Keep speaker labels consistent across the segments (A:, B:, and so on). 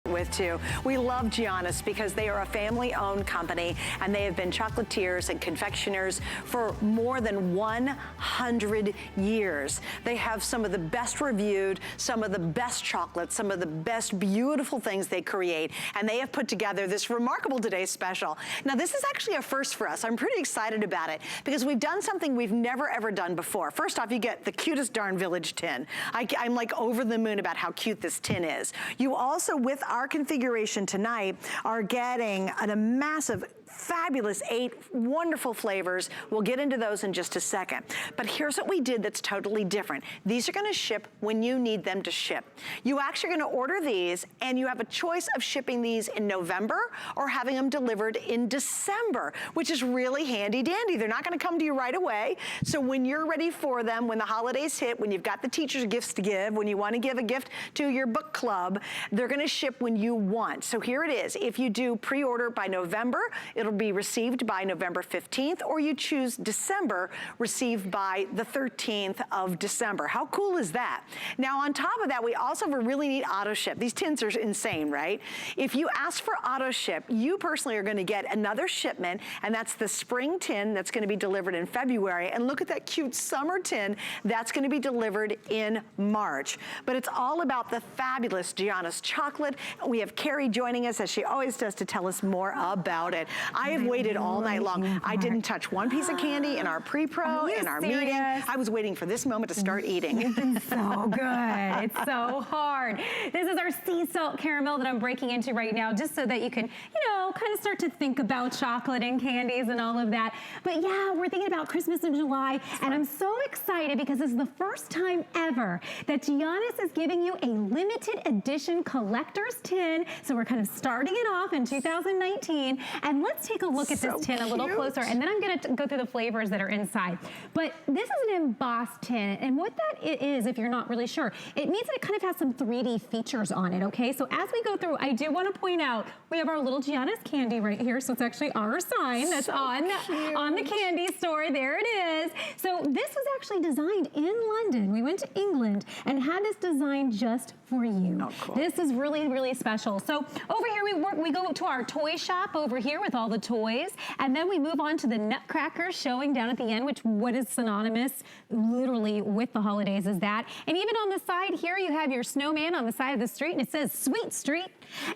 A: with too. We love Giannios because they are a family-owned company and they have been chocolatiers and confectioners for more than 100 years. They have some of the best reviewed, some of the best chocolates, some of the best beautiful things they create, and they have put together this remarkable Today's Special. Now this is actually a first for us. I'm pretty excited about it because we've done something we've never ever done before. First off, you get the cutest darn village tin. I'm like over the moon about how cute this tin is. You also, with our configuration tonight, are getting a massive, fabulous 8 wonderful flavors. We'll get into those in just a second. But here's what we did that's totally different. These are gonna ship when you need them to ship. You actually are gonna order these and you have a choice of shipping these in November or having them delivered in December, which is really handy dandy. They're not gonna come to you right away. So when you're ready for them, when the holidays hit, when you've got the teachers gifts to give, when you wanna give a gift to your book club, they're gonna ship when you want. So here it is. If you do pre-order by November, it'll be received by November 15th, or you choose December, received by the 13th of December. How cool is that? Now on top of that, we also have a really neat auto ship. These tins are insane, right? If you ask for auto ship, you personally are gonna get another shipment, and that's the spring tin that's gonna be delivered in February. And look at that cute summer tin that's gonna be delivered in March. But it's all about the fabulous Giannios chocolate. We have Carrie joining us, as she always does, to tell us more about it. I have waited all night long. I didn't touch one piece of candy in our pre-pro, in our meeting. I was waiting for this moment to start eating.
B: You've been so good. It's so hard. This is our sea salt caramel that I'm breaking into right now, just so that you can, you know, kind of start to think about chocolate and candies and all of that. But yeah, we're thinking about Christmas in July, and I'm so excited because this is the first time ever that Giannios is giving you a limited edition collector's tin. So we're kind of starting it off in 2019, and let's take a look at this tin a little closer, and then I'm gonna go through the flavors that are inside. But this is an embossed tin, and what that is, if you're not really sure, it means that it kind of has some 3D features on it, okay? So as we go through, I do wanna point out, we have our little Giannios candy right here, so it's actually our sign that's on the candy store. There it is. So this was actually designed in London. We went to England and had this designed just for you.
A: Oh, cool.
B: This is really, really special. So over here we go to our toy shop over here with all the toys, and then we move on to the nutcracker showing down at the end, which what is synonymous literally with the holidays is that. And even on the side here, you have your snowman on the side of the street, and it says Sweet Street.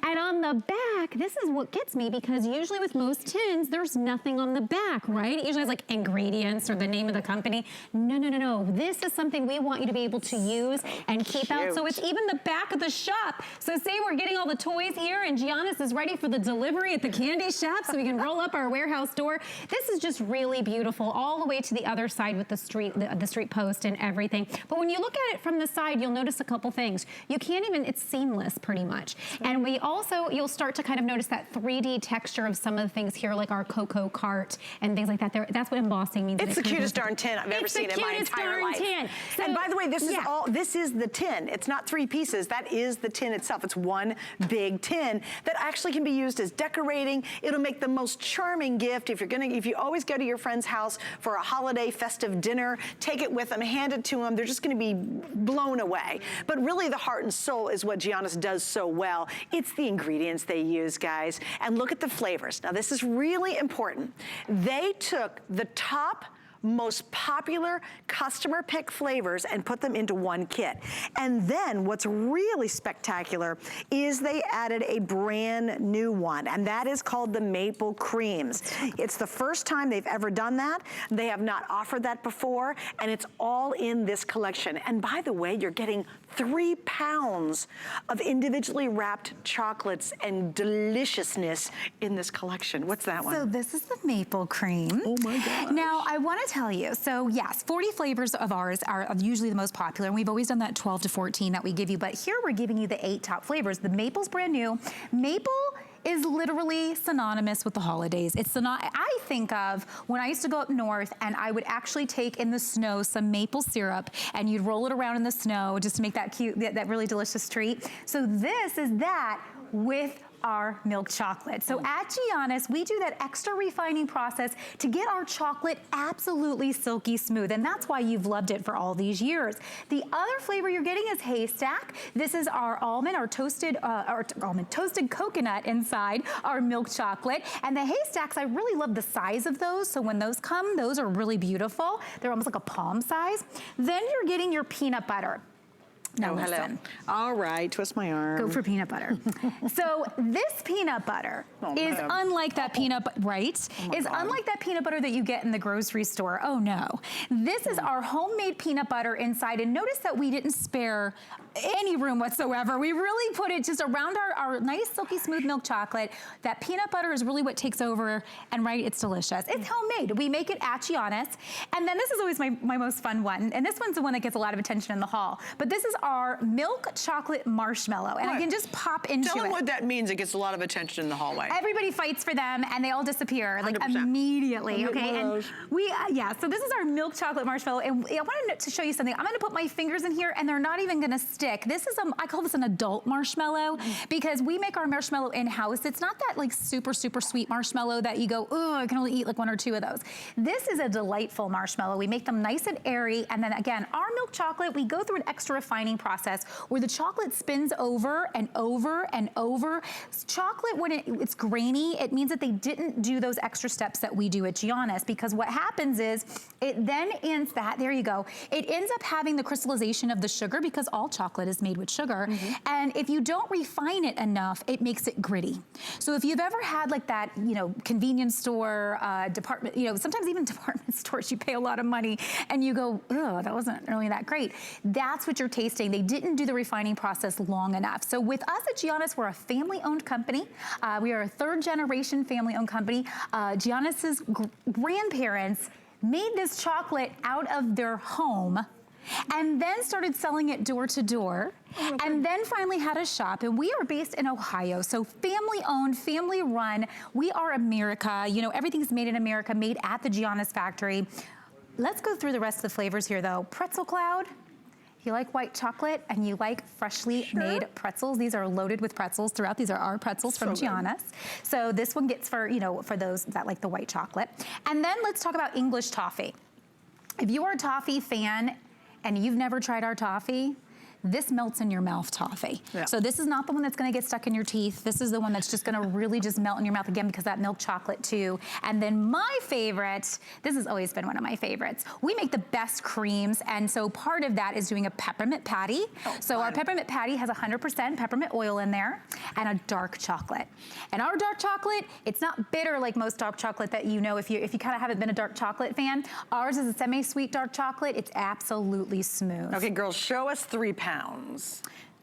B: And on the back, this is what gets me, because usually with most tins, there's nothing on the back, right? It usually has like ingredients or the name of the company. No, no, no, no. This is something we want you to be able to use and keep out. So it's even the back of the shop. So say we're getting all the toys here and Giannios is ready for the delivery at the candy shop so we can roll up our warehouse door. This is just really beautiful all the way to the other side with the street post and everything. But when you look at it from the side, you'll notice a couple things. You can't even, it's seamless pretty much. And we also, you'll start to kind of notice that 3D texture of some of the things here, like our cocoa cart and things like that. That's what embossing means.
A: It's the cutest darn tin I've ever seen in my entire life. So, and by the way, this is this is the tin. It's not 3 pieces. That is the tin itself. It's one big tin that actually can be used as decorating. It'll make the most charming gift. If you always go to your friend's house for a holiday festive dinner, take it with them, hand it to them. They're just gonna be blown away. But really the heart and soul is what Giannios does so well. It's the ingredients they use, guys. And look at the flavors. Now this is really important. They took the top most popular customer pick flavors and put them into one kit. And then what's really spectacular is they added a brand new one, and that is called the Maple Creams. It's the first time they've ever done that. They have not offered that before, and it's all in this collection. And by the way, you're getting 3 pounds of individually wrapped chocolates and deliciousness in this collection. What's that one?
C: So this is the Maple Cream.
A: Oh my gosh.
C: Now, I want to tell you, so yes, 40 flavors of ours are usually the most popular, and we've always done that 12 to 14 that we give you, but here we're giving you the 8 top flavors. The Maple's brand new. Maple is literally synonymous with the holidays. It's I think of when I used to go up north and I would actually take in the snow some maple syrup and you'd roll it around in the snow just to make that cute, that really delicious treat. So this is that with our milk chocolate. So at Giannios, we do that extra refining process to get our chocolate absolutely silky smooth, and that's why you've loved it for all these years. The other flavor you're getting is haystack. This is our almond, our toasted coconut inside our milk chocolate. And the haystacks, I really love the size of those. So when those come, those are really beautiful. They're almost like a palm size. Then you're getting your peanut butter. Now listen.
A: All right, twist my arm.
C: Go for peanut butter. So this peanut butter is unlike that peanut butter, right? Is unlike that peanut butter that you get in the grocery store. Oh no. This is our homemade peanut butter inside, and notice that we didn't spare any room whatsoever. We really put it just around our nice silky smooth milk chocolate. That peanut butter is really what takes over, and right, it's delicious. It's homemade. We make it at Giannios. And then this is always my most fun one, and this one's the one that gets a lot of attention in the hall. But this is our milk chocolate marshmallow, and I can just pop into it.
A: Tell them what that means. It gets a lot of attention in the hallway.
C: Everybody fights for them, and they all disappear like
A: 100%.
C: Immediately. Okay, and we so this is our milk chocolate marshmallow, and I wanted to show you something. I'm going to put my fingers in here, and they're not even going to stick. This is I call this an adult marshmallow because we make our marshmallow in house. It's not that like super sweet marshmallow that you go, oh, I can only eat like 1 or 2 of those. This is a delightful marshmallow. We make them nice and airy, and then again, our milk chocolate, we go through an extra refining process where the chocolate spins over and over and over. Chocolate, when it's grainy, it means that they didn't do those extra steps that we do at Giannios, because what happens is it then ends that, there you go, it ends up having the crystallization of the sugar, because all chocolate is made with sugar. And if you don't refine it enough, it makes it gritty. So if you've ever had like that, convenience store, department, sometimes even department stores, you pay a lot of money and you go, oh, that wasn't really that great. That's what you're tasting. They didn't do the refining process long enough. So with us at Giannios, we're a family-owned company. We are a 3rd-generation family-owned company. Giannis's grandparents made this chocolate out of their home and then started selling it door to door, and then finally had a shop. And we are based in Ohio, so family-owned, family-run. We are America. Everything's made in America, made at the Giannios factory. Let's go through the rest of the flavors here, though. Pretzel Cloud. If you like white chocolate and you like freshly made pretzels, these are loaded with pretzels throughout. These are our pretzels from Giannios. So this one gets for those that like the white chocolate. And then let's talk about English toffee. If you are a toffee fan and you've never tried our toffee, this melts in your mouth toffee. So this is not the one that's gonna get stuck in your teeth. This is the one that's just gonna really just melt in your mouth, again, because that milk chocolate too. And then my favorite, this has always been one of my favorites. We make the best creams, and so part of that is doing a peppermint patty. So our peppermint patty has 100% peppermint oil in there and a dark chocolate. And our dark chocolate, it's not bitter like most dark chocolate that if you kind of haven't been a dark chocolate fan. Ours is a semi-sweet dark chocolate. It's absolutely smooth.
A: Okay, girls, show us 3 pounds.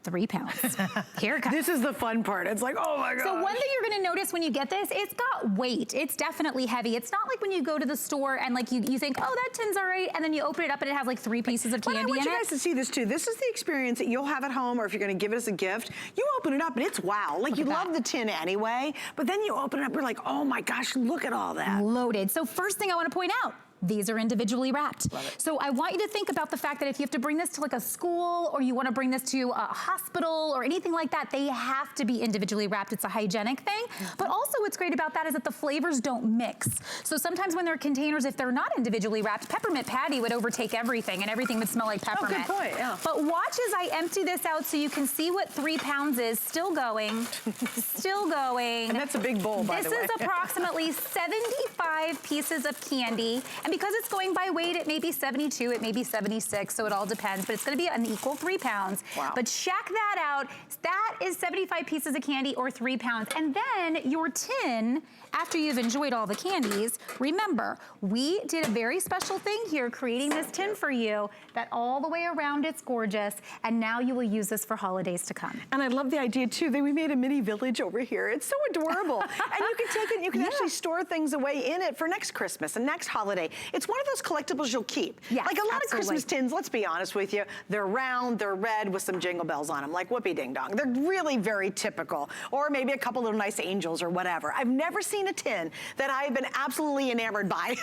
C: 3 pounds. Here it comes.
A: This is the fun part. It's like, oh my God.
C: So one thing you're gonna notice when you get this, it's got weight. It's definitely heavy. It's not like when you go to the store and like you think, oh, that tin's all right, and then you open it up and it has like 3 pieces of candy in it.
A: I want you guys to see this too. This is the experience that you'll have at home, or if you're gonna give it as a gift, you open it up and it's wow. Like you love the tin anyway, but then you open it up, you're like, oh my gosh, look at all that.
C: Loaded. So first thing I wanna point out, these are individually wrapped. So I want you to think about the fact that if you have to bring this to like a school, or you want to bring this to a hospital or anything like that, they have to be individually wrapped. It's a hygienic thing. But also what's great about that is that the flavors don't mix. So sometimes when they're containers, if they're not individually wrapped, Peppermint Patty would overtake everything and everything would smell like peppermint.
A: Oh, good point, yeah.
C: But watch as I empty this out so you can see what 3 pounds is. Still going, still going.
A: And that's a big bowl, by the way.
C: This is approximately 75 pieces of candy. And because it's going by weight, it may be 72, it may be 76, so it all depends, but it's gonna be an equal 3 pounds.
A: Wow.
C: But check that out. That is 75 pieces of candy, or 3 pounds. And then your tin, after you've enjoyed all the candies, remember, we did a very special thing here, creating this tin for you, that all the way around it's gorgeous, and now you will use this for holidays to come.
A: And I love the idea too, that we made a mini village over here. It's so adorable. And you can take it, you can actually store things away in it for next Christmas and next holiday. It's one of those collectibles you'll keep.
C: Yes,
A: like a lot
C: absolutely.
A: of Christmas tins, let's be honest with you, they're round, they're red with some jingle bells on them, like whoopee ding dong. They're really very typical. Or maybe a couple little nice angels or whatever. I've never seen a tin that I have been absolutely enamored by.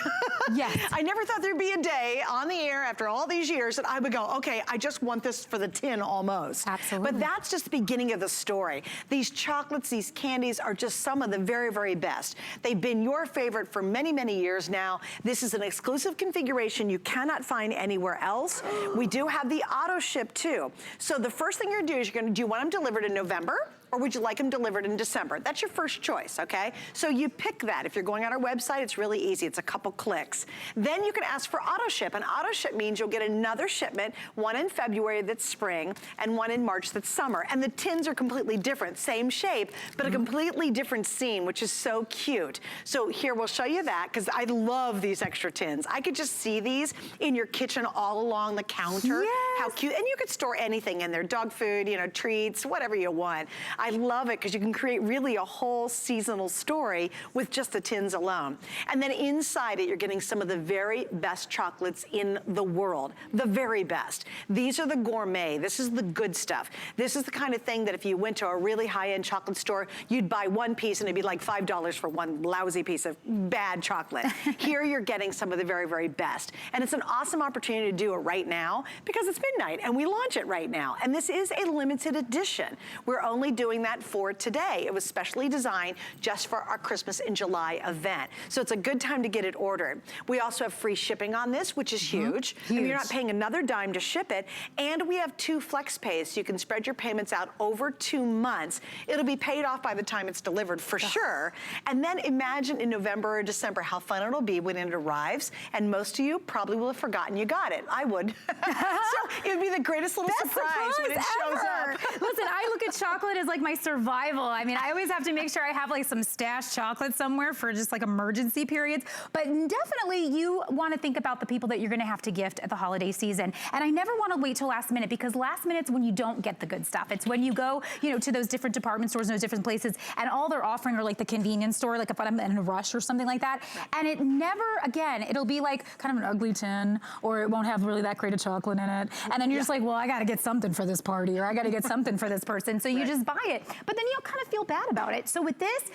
C: Yes.
A: I never thought there'd be a day on the air after all these years that I would go, okay, I just want this for the tin almost.
C: Absolutely.
A: But that's just the beginning of the story. These chocolates, these candies are just some of the very, very best. They've been your favorite for many, many years now. This is an exclusive configuration you cannot find anywhere else. We do have the auto ship too. So the first thing you're gonna do is do you want them delivered in November? Or would you like them delivered in December? That's your first choice, okay? So you pick that. If you're going on our website, it's really easy. It's a couple clicks. Then you can ask for auto ship, and auto ship means you'll get another shipment, one in February that's spring, and one in March that's summer. And the tins are completely different, same shape, but a completely different scene, which is so cute. So here, we'll show you that, because I love these extra tins. I could just see these in your kitchen all along the counter.
C: Yes.
A: How cute. And you could store anything in there, dog food, you know, treats, whatever you want. I love it because you can create really a whole seasonal story with just the tins alone. And then inside it, you're getting some of the very best chocolates in the world. The very best. These are the gourmet. This is the good stuff. This is the kind of thing that if you went to a really high-end chocolate store, you'd buy one piece and it'd be like $5 for one lousy piece of bad chocolate. Here you're getting some of the very, very best. And it's an awesome opportunity to do it right now because it's midnight and we launch it right now. And this is a limited edition. We're only doing that for today. It was specially designed just for our Christmas in July event. So it's a good time to get it ordered. We also have free shipping on this, which is huge. I mean, you're not paying another dime to ship it. And we have 2 flex pays, so you can spread your payments out over 2 months. It'll be paid off by the time it's delivered for sure. And then imagine in November or December how fun it'll be when it arrives. And most of you probably will have forgotten you got it. I would. So it would be the greatest little surprise when it shows up.
C: Listen, I look at chocolate as like my survival. I mean, I always have to make sure I have like some stashed chocolate somewhere for just like emergency periods. But definitely you want to think about the people that you're going to have to gift at the holiday season. And I never want to wait till last minute because last minute's when you don't get the good stuff. It's when you go, you know, to those different department stores and those different places and all they're offering are like the convenience store, like if I'm in a rush or something like that. And it never, again, it'll be like kind of an ugly tin or it won't have really that great of chocolate in it. And then you're just like, well, I got to get something for this party or I got to get something for this person. So you just buy it. But then you'll kind of feel bad about it. So with this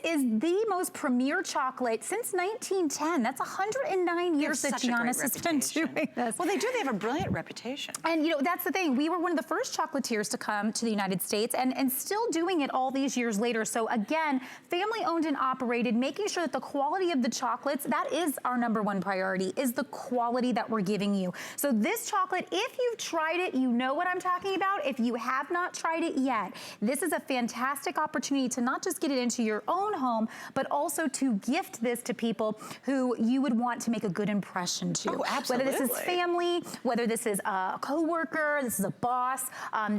C: is the most premier chocolate since 1910. That's 109 years that Giannios has been doing this.
A: Well, they do. They have a brilliant reputation.
C: And you know, that's the thing. We were one of the first chocolatiers to come to the United States and still doing it all these years later. So again, family owned and operated, making sure that the quality of the chocolates, that is our #1 priority, is the quality that we're giving you. So this chocolate, if you've tried it, you know what I'm talking about. If you have not tried it yet, this is a fantastic opportunity to not just get it into your own home, but also to gift this to people who you would want to make a good impression to.
A: Oh, absolutely.
C: Whether this is family, whether this is a coworker, this is a boss.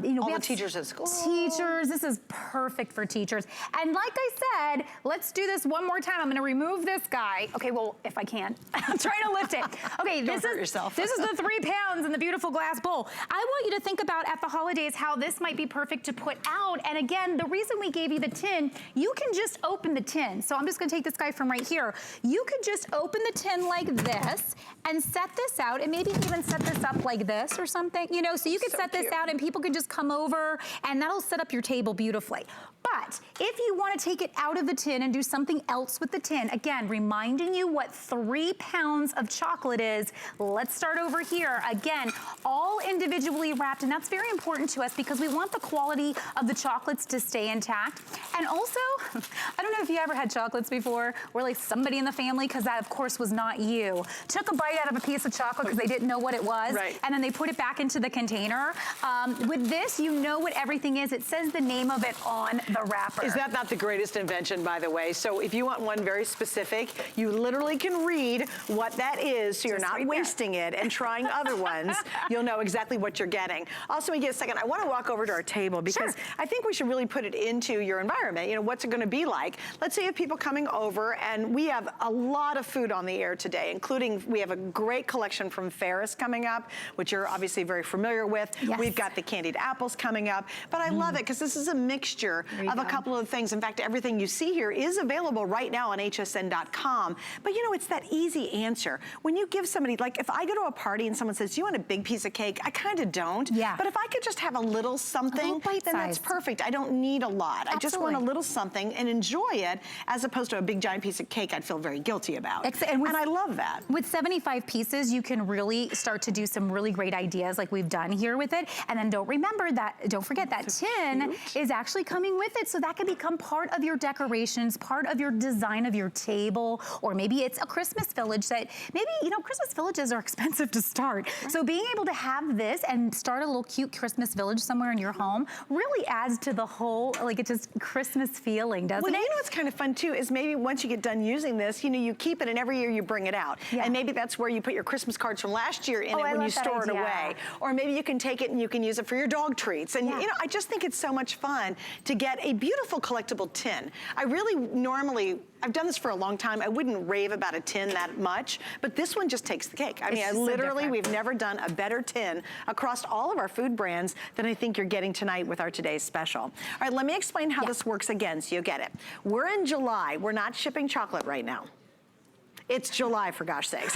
C: You know,
A: all
C: we
A: the
C: have
A: teachers at school.
C: Teachers, this is perfect for teachers. And like I said, let's do this one more time. I'm gonna remove this guy. Okay, well, if I can. I'm trying to lift it. Okay,
A: Don't hurt yourself.
C: This is the 3 pounds in the beautiful glass bowl. I want you to think about at the holidays how this might be perfect to put out. And again, the reason we gave you the tin, you can just open the tin. So I'm just gonna take this guy from right here. You could just open the tin like this and set this out and maybe even set this up like this or something, you know, so you could set this out and people can just come over and that'll set up your table beautifully. But if you want to take it out of the tin and do something else with the tin, again, reminding you what 3 pounds of chocolate is, let's start over here. Again, all individually wrapped, and that's very important to us because we want the quality of the chocolates to stay intact. And also, I don't know if you ever had chocolates before where like somebody in the family, because that of course was not you, took a bite out of a piece of chocolate because they didn't know what it was, and then they put it back into the container. With this, you know what everything is. It says the name of it on the wrapper.
A: Is that not the greatest invention, by the way? So if you want one very specific, you literally can read what that is so you're not wasting it and trying other ones. You'll know exactly what you're getting. Also, when you get a second, I want to walk over to our table because I think we should really put it into your environment. You know, what's it going to be like? Let's say you have people coming over and we have a lot of food on the air today, including we have a great collection from Ferris coming up, which you're obviously very familiar with. We've got the candied apples coming up, but I love it because this is a mixture of a couple of things. In fact, everything you see here is available right now on hsn.com. But you know, it's that easy answer. When you give somebody, like if I go to a party and someone says, do you want a big piece of cake? I kind of don't.
C: Yeah.
A: But if I could just have a little something, then that's perfect. I don't need a lot. I just want a little something and enjoy it, as opposed to a big giant piece of cake I'd feel very guilty about. And I love that.
C: With 75 pieces, you can really start to do some really great ideas like we've done here with it. And then don't forget that tin is actually coming with it. So that can become part of your decorations, part of your design of your table, or maybe it's a Christmas village that maybe, you know, Christmas villages are expensive to start. So being able to have this and start a little cute Christmas village somewhere in your home really adds to the whole, like, it's just Christmas feeling, doesn't it?
A: Well, you know what's kind of fun too is maybe once you get done using this, you know, you keep it and every year you bring it out. Yeah. And maybe that's where you put your Christmas cards from last year in it when you store it away. Or maybe you can take it and you can use it for your dog treats. And you know, I just think it's so much fun to get a beautiful collectible tin. I really normally, I've done this for a long time. I wouldn't rave about a tin that much, but this one just takes the cake. I mean, literally, we've never done a better tin across all of our food brands than I think you're getting tonight with our today's special. All right, let me explain how this works again so you get it. We're in July. We're not shipping chocolate right now. It's July, for gosh sakes.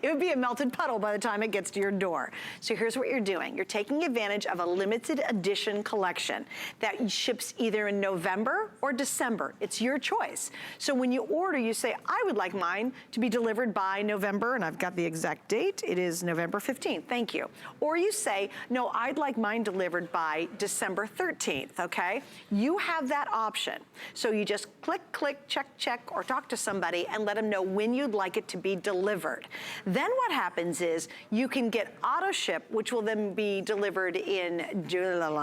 A: It would be a melted puddle by the time it gets to your door. So here's what you're doing. You're taking advantage of a limited edition collection that ships either in November or December. It's your choice. So when you order, you say, I would like mine to be delivered by November, and I've got the exact date. It is November 15th, thank you. Or you say, no, I'd like mine delivered by December 13th, okay? You have that option. So you just click, click, check, check, or talk to somebody and let them know when you'd like it to be delivered. Then what happens is you can get auto ship, which will then be delivered in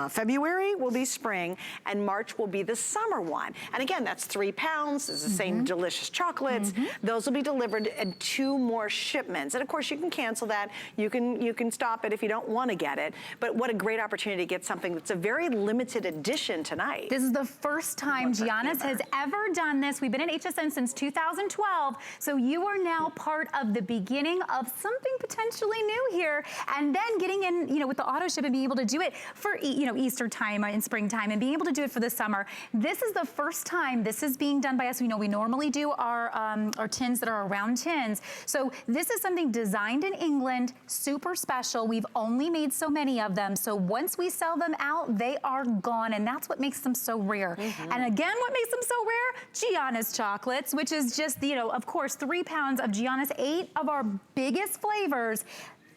A: February will be spring, and March will be the summer one. And again, that's 3 pounds. It's the same delicious chocolates. Those will be delivered in 2 more shipments. And of course, you can cancel that. You can stop it if you don't want to get it. But what a great opportunity to get something that's a very limited edition tonight.
C: This is the first time Giannios has ever done this. We've been at HSN since 2012. So you are now part of the beginning of something potentially new here, and then getting in, you know, with the auto ship and being able to do it for, you know, Easter time and springtime, and being able to do it for the summer. This is the first time this is being done by us. We know we normally do our tins that are around tins. So this is something designed in England, super special. We've only made so many of them. So once we sell them out, they are gone, and that's what makes them so rare. And again, what makes them so rare? Giannios chocolates, which is just, you know, of course, 3 pounds of Giannios, 8 of our biggest flavors.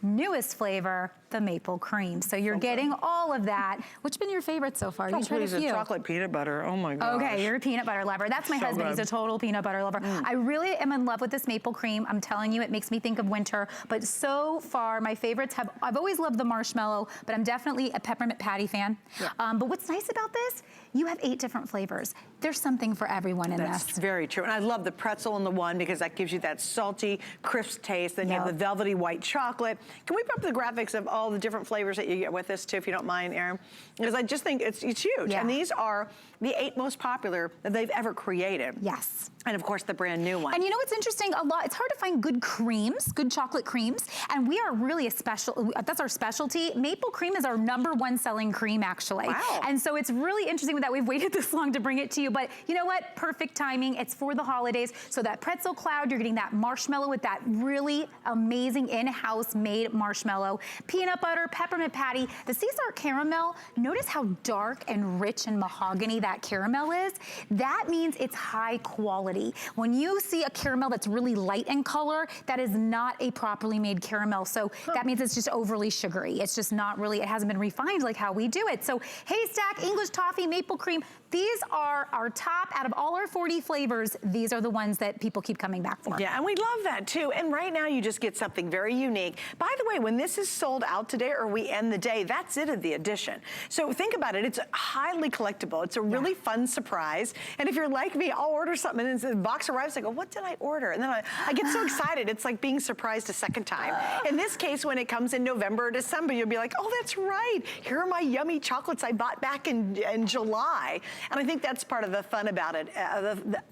C: Newest flavor, the maple cream. So you're getting all of that. Which been your favorite so far?
A: Oh, please, the chocolate peanut butter. Oh my gosh.
C: Okay, you're a peanut butter lover. That's my husband. He's a total peanut butter lover. I really am in love with this maple cream. I'm telling you, it makes me think of winter. But so far, my favorites have, I've always loved the marshmallow, but I'm definitely a peppermint patty fan. But what's nice about this, you have 8 different flavors. There's something for everyone in this.
A: That's very true. And I love the pretzel in the one because that gives you that salty, crisp taste. Then you have the velvety white chocolate. Can we put up the graphics of all the different flavors that you get with this too, if you don't mind, Erin? Because I just think it's huge. And these are the 8 most popular that they've ever created.
C: Yes.
A: And of course, the brand new one.
C: And you know what's interesting? It's hard to find good creams, good chocolate creams. And we are really that's our specialty. Maple cream is our #1 selling cream, actually.
A: Wow.
C: And so it's really interesting that we've waited this long to bring it to you. But you know what? Perfect timing. It's for the holidays. So that Pretzel Cloud, you're getting that marshmallow with that really amazing in-house made marshmallow. Peanut butter, peppermint patty, the sea salt caramel. Notice how dark and rich and mahogany that caramel is. That means it's high quality. When you see a caramel that's really light in color, that is not a properly made caramel. So that means it's just overly sugary. It's just not really, it hasn't been refined like how we do it. So haystack, English toffee, maple cream, these are our top out of all our 40 flavors. These are the ones that people keep coming back for.
A: Yeah, and we love that too. And right now you just get something very unique. By the way, when this is sold out today or we end the day, that's it of the edition. So think about it. It's highly collectible. It's a really fun surprise. And if you're like me, I'll order something and the box arrives, I go, what did I order? And then I get so excited. It's like being surprised a second time. In this case, when it comes in November or December, you'll be like, oh, that's right. Here are my yummy chocolates I bought back in July. And I think that's part of the fun about it,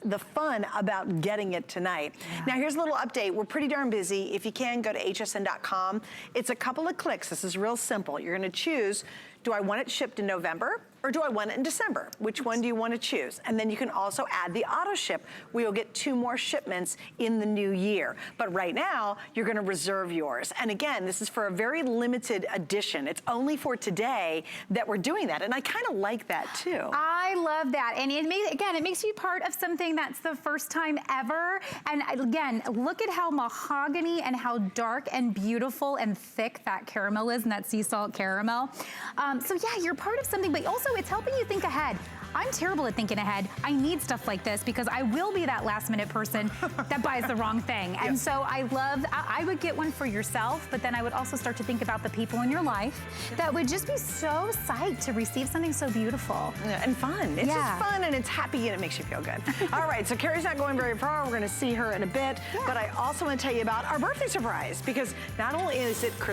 A: the fun about getting it tonight. Now, here's a little update. We're pretty darn busy. If you can, go to hsn.com. It's a couple of clicks. This is real simple. You're going to choose, do I want it shipped in November? or do I want it in December? Which one do you want to choose? And then you can also add the auto ship. We'll get 2 more shipments in the new year. But right now, you're going to reserve yours. And again, this is for a very limited edition. It's only for today that we're doing that. And I kind of like that too.
C: I love that. And it makes you part of something that's the first time ever. And again, look at how mahogany and how dark and beautiful and thick that caramel is, and that sea salt caramel. So yeah, you're part of something, but also it's helping you think ahead. I'm terrible at thinking ahead. I need stuff like this because I will be that last minute person that buys the wrong thing. And so I would get one for yourself, but then I would also start to think about the people in your life that would just be so psyched to receive something so beautiful.
A: Yeah, and fun. It's just fun and it's happy and it makes you feel good. All right, so Carrie's not going very far. We're going to see her in a bit, but I also want to tell you about our birthday surprise because not only is it Christmas,